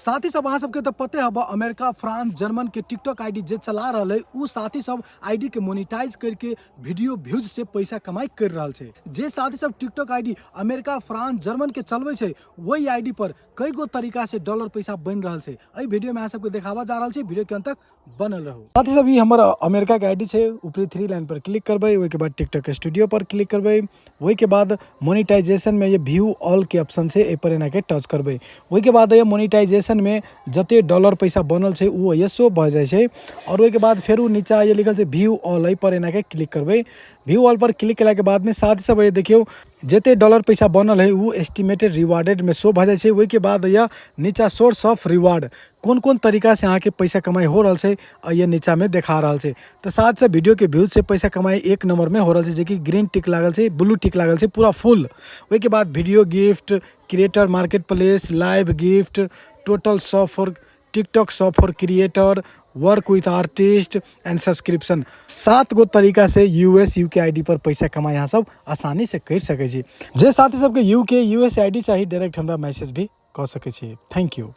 साथ ही सब अहाँ सबके तो पते हब अमेरिका, फ्रांस, जर्मन के टिकटॉक आईडी जे चला रहा है उ साथ ही सब आईडी के मोनिटाइज करके वीडियो व्यूज से पैसा कमाई कर रहा है। जे साथ ही सब TikTok ID America, France, German के चलवे छे वही आईडी पर कई गो तरीका से डॉलर पैसा बन रहा है। एहि वीडियो में अहाँ सबके देखावा जा रहा है, वीडियो के अंत तक बनल रहो। साथ ही सब ये हमारा अमेरिका के आईडी है, ऊपरी 3 लाइन पर क्लिक करबे, वही के बाद टिकटॉक स्टूडियो पर क्लिक करबे, वही के बाद मोनिटाइजेशन में ये व्यू ऑल के ऑप्शन से ए पर एना के टच करबे, वही के बाद ये मोनिटाइजेशन में जते डॉलर पैसा बनल है वो ये शो भ जाए छै। और वही के बाद फिर नीचा ये लिखल है व्यू ऑल, एहि पर एना के क्लिक करबे। व्यू ऑल पर क्लिक कला के बाद में साथ ही सब ये देखियो जते डॉलर पैसा बनल है वो एस्टिमेटेड रिवार्डेड में शो भ जाए छै। वही के बाद यह नीचा सोर्स ऑफ रिवार्ड कौन कौन तरीका से अहाँ के पैसा कमाई हो रहा है ये नीचा में देखा रहा है। तो साथ से वीडियो के व्यूज से पैसा कमाई 1 नंबर में हो रहा है, जो ग्रीन टिक लागल है, ब्लू टिक लागल है पूरा फुल। वही के बाद video gift, creator market place, live gift, total shop for TikTok, shop for creator, work with artist and subscription, 7 गो तरीका से यूएस यूके आईडी पर पैसा कमाई यहाँ सब आसानी से कर सके छी। जे साथी सबके यूके यूएस आईडी चाहिए डायरेक्ट हमरा मैसेज भी कर सके छी। Thank you.